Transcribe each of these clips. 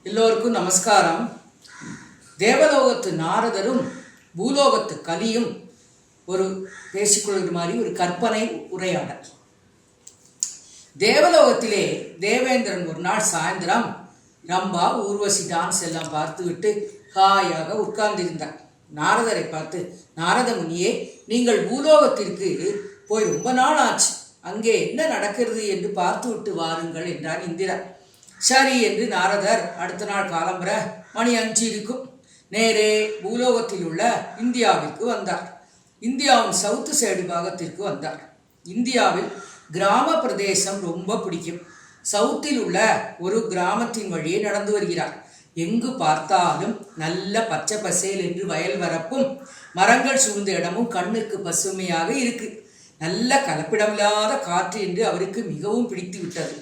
எல்லோருக்கும் நமஸ்காரம். தேவலோகத்து நாரதரும் பூலோகத்து கலியும் ஒரு பேசிக்கொள்கிற மாதிரி ஒரு கற்பனை உரையாடல். தேவலோகத்திலே தேவேந்திரன் ஒரு நாள் சாயந்தரம் ரம்பா ஊர்வசி டான்ஸ் எல்லாம் பார்த்துவிட்டு ஹாயாக உட்கார்ந்திருந்தார். நாரதரை பார்த்து, நாரத முனியே, நீங்கள் பூலோகத்திற்கு போய் ரொம்ப நாள் ஆச்சு, அங்கே என்ன நடக்கிறது என்று பார்த்து விட்டு வாருங்கள் என்றார் இந்திரன். சரி என்று நாரதர் அடுத்த நாள் காலம்பர மணி 5 இருக்கும், நேரே பூலோகத்தில் உள்ள இந்தியாவிற்கு வந்தார். இந்தியாவின் சவுத்து சைடு பாகத்திற்கு வந்தார். இந்தியாவில் கிராம பிரதேசம் ரொம்ப பிடிக்கும். சவுத்தில் உள்ள ஒரு கிராமத்தின் வழியே நடந்து வருகிறார். எங்கு பார்த்தாலும் நல்ல பச்சை பசேல் என்று வயல் வரப்பும் மரங்கள் சூழ்ந்த இடமும் கண்ணுக்கு பசுமையாக இருக்கு. நல்ல கலப்பிடமில்லாத காற்று என்று அவருக்கு மிகவும் பிடித்து விட்டது.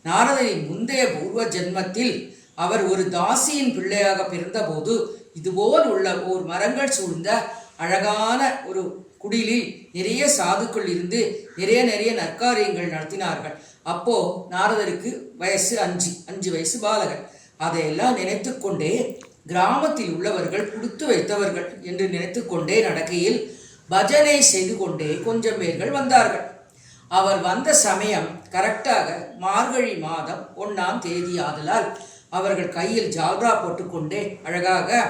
நாரதரின் முந்தைய பூர்வ ஜென்மத்தில் அவர் ஒரு தாசியின் பிள்ளையாக பிறந்தபோது இதுபோல் உள்ள ஓர் மரங்கள் சூழ்ந்த அழகான ஒரு குடிலில் நிறைய சாதுக்கள் இருந்து நிறைய நற்காரியங்கள் நடத்தினார்கள். அப்போ நாரதருக்கு வயசு 5 வயசு பாலகன். அதையெல்லாம் நினைத்து கொண்டே கிராமத்தில் உள்ளவர்கள் கொடுத்து வைத்தவர்கள் என்று நினைத்து கொண்டே நடக்கையில் பஜனை செய்து கொண்டே கொஞ்சம் பேர்கள் வந்தார்கள். அவர் வந்த சமயம் கரெக்டாக மார்கழி மாதம் 1ஆம் தேதி ஆதலால் அவர்கள் கையில் ஜால்ரா போட்டுக்கொண்டே அழகாக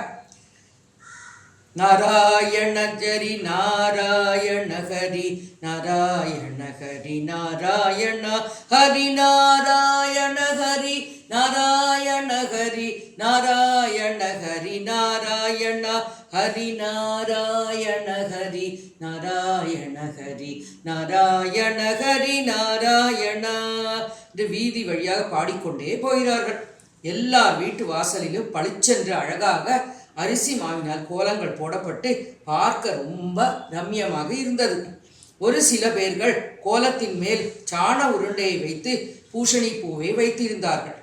நாராயண ஜரி நாராயண ஹரி நாராயண ஹரி நாராயண ஹரி நாராயண ஹரி நாராயண ஹரி நாராயண ஹரி நாராயண ஹரி நாராயண ஹரி நாராயண ஹரி நாராயண ஹரி நாராயண என்று வீதி வழியாக பாடிக்கொண்டே போகிறார்கள். எல்லா வீட்டு வாசலிலும் பளிச்சென்று அழகாக அரிசி மாவினால் கோலங்கள் போடப்பட்டு பார்க்க ரொம்ப ரம்யமாக இருந்தது. ஒரு சில பேர்கள் கோலத்தின் மேல் சாண உருண்டையை வைத்து பூசணி பூவை வைத்திருந்தார்கள்.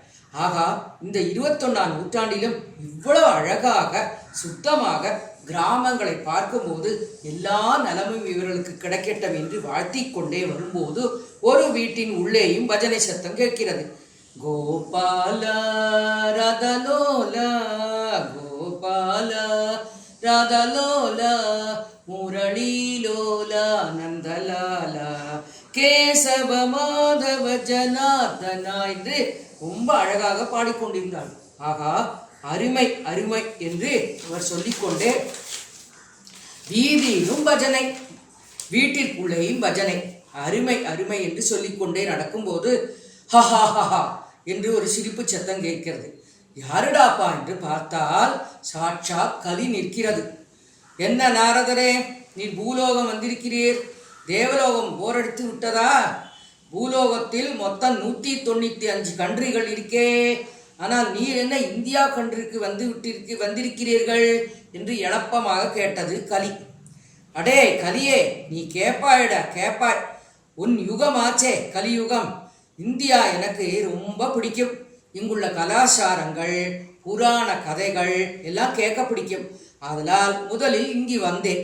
ஆகா, இந்த 21ஆம் நூற்றாண்டிலும் இவ்வளவு அழகாக சுத்தமாக கிராமங்களை பார்க்கும்போது எல்லா நலமும் இவர்களுக்கு கிடைக்கட்டும் என்று வாழ்த்தி கொண்டே வரும்போது ஒரு வீட்டின் உள்ளேயும் பஜனை சத்தம் கேட்கிறது. கோபால ரதலோல கோபால ரதலோல முரளிலோல நந்தலால கேசவ மாதவ ஜனார்தனா என்று ரொம்ப அழகாக பாடிக்கொண்டிருந்தாள். ஆகா, அருமை அருமை என்று அவர் சொல்லிக்கொண்டே வீதியிலும் பஜனை, வீட்டிற்குள்ளேயும் பஜனை, அருமை அருமை என்று சொல்லிக்கொண்டே நடக்கும்போது ஹஹா என்று ஒரு சிரிப்பு சத்தம் கேட்கிறது. யாருடாப்பா என்று பார்த்தால் சாட்சாத் கலி நிற்கிறது. என்ன நாரதரே, நீர் பூலோகம் வந்திருக்கிறீர், தேவலோகம் போரடித்து விட்டதா? பூலோகத்தில் மொத்தம் 195 கன்றிகள் இருக்கே, ஆனால் நீர் என்ன இந்தியா கன்றிற்கு வந்திருக்கிறீர்கள் என்று எளப்பமாக கேட்டது கலி. அடே கலியே, நீ கேப்பாய், உன் யுகமாச்சே கலியுகம். இந்தியா எனக்கு ரொம்ப பிடிக்கும். இங்குள்ள கலாச்சாரங்கள் புராண கதைகள் எல்லாம் கேட்க பிடிக்கும். அதனால் முதலில் இங்கு வந்தேன்,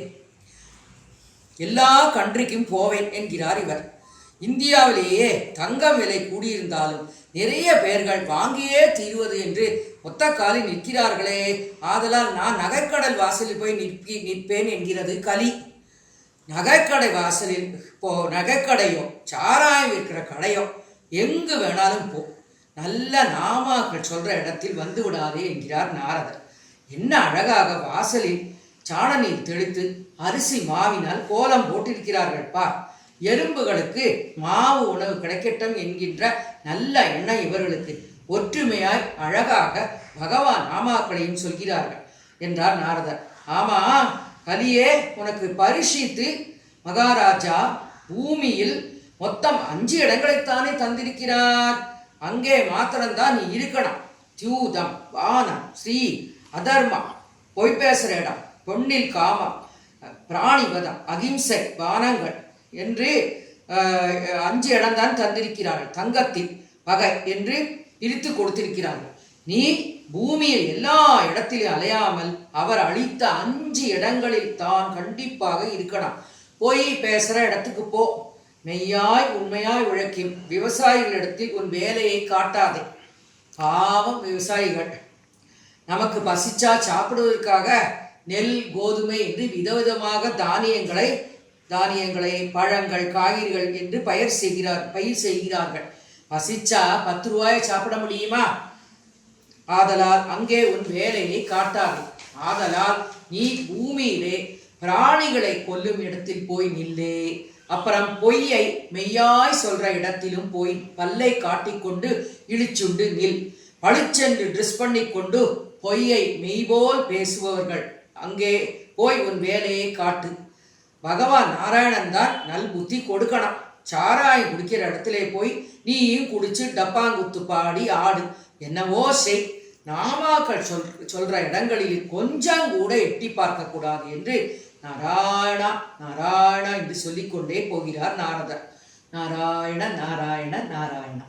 எல்லா கன்றிக்கும் போவேன் என்கிறார் இவர். இந்தியாவிலேயே தங்கம் விலை கூடியிருந்தாலும் நிறைய பேர்கள் வாங்கியே தீர்வது என்று ஒத்த காலில் நிற்கிறார்களே, ஆதலால் நான் நகைக்கடல் வாசலில் போய் நிற்பேன் என்கிறது கலி. நகைக்கடை வாசலில் நகைக்கடையோ சாராயம் இருக்கிற கடையோ எங்கு வேணாலும் போ, நல்ல நாமாக்கள் சொல்ற இடத்தில் வந்து விடாதே என்கிறார் நாரதர். என்ன அழகாக வாசலில் சாண நீர் தெளித்து அரிசி மாவினால் கோலம் போட்டிருக்கிறார்கள் பார். எறும்புகளுக்கு மாவு உணவு கிடைக்கட்டும் என்கின்ற நல்ல எண்ணம் இவர்களுக்கு. ஒற்றுமையாய் அழகாக பகவான் நாமாக்களையும் சொல்கிறார்கள் என்றார் நாரதர். ஆமா கலியே, உனக்கு பரிசித்து மகாராஜா பூமியில் மொத்தம் 5 இடங்களைத்தானே தந்திருக்கிறார். அங்கே மாத்திரம்தான் நீ இருக்கணும். தியூதம், வானம், ஸ்ரீ, அதர்மம், பொய் பேசுற இடம், பொன்னில் காமம், பிராணிவதம், அகிம்சை, வானங்கள் என்று 5 இடம்தான் தந்திருக்கிறார்கள். தங்கத்தில் வகை என்று பிரித்து கொடுத்திருக்கிறார்கள். நீ பூமியில் எல்லா இடத்திலும் அலையாமல் அவர் அளித்த 5 இடங்களில் தான் கண்டிப்பாக இருக்கணும். போய் பேசுற இடத்துக்கு போ. மெய்யாய் உண்மையாய் உழைக்கும் விவசாயிகளிடத்தில் உன் வேலையை காட்டாதே. பாவம் விவசாயிகள், நமக்கு பசிச்சா சாப்பிடுவதற்காக நெல் கோதுமை என்று விதவிதமாக தானியங்களை பழங்கள் காய்கறிகள் என்று பயிர் செய்கிறார்கள். பசிச்சா 10 ரூபாயை சாப்பிட முடியுமா? ஆதலால் அங்கே உன் வேலையை காட்டாது. ஆதலால் நீ பூமியிலே பிராணிகளை கொல்லும் இடத்தில் போய் நில்லே. அப்புறம் பொய்யை மெய்யாய் சொல்ற இடத்திலும் போய் பல்லை காட்டிக்கொண்டு இழிச்சுண்டு நில். பளிச்சென்று ட்ரெஸ் பண்ணி கொண்டு பொய்யை மெய்போல் பேசுபவர்கள் அங்கே போய் உன் வேலையை காட்டு. பகவான் நாராயணன் தான் நல் புத்தி கொடுக்கணும். சாராயம் குடிக்கிற இடத்துல போய் நீயும் குடிச்சு டப்பாங்குத்து பாடி ஆடு, என்னவோ செய். நாமாக்கள் சொல்ற இடங்களில் கொஞ்சம் கூட எட்டி பார்க்க கூடாது என்று நாராயணா நாராயணா என்று சொல்லிக்கொண்டே போகிறார் நாரதர். நாராயண நாராயண நாராயணா.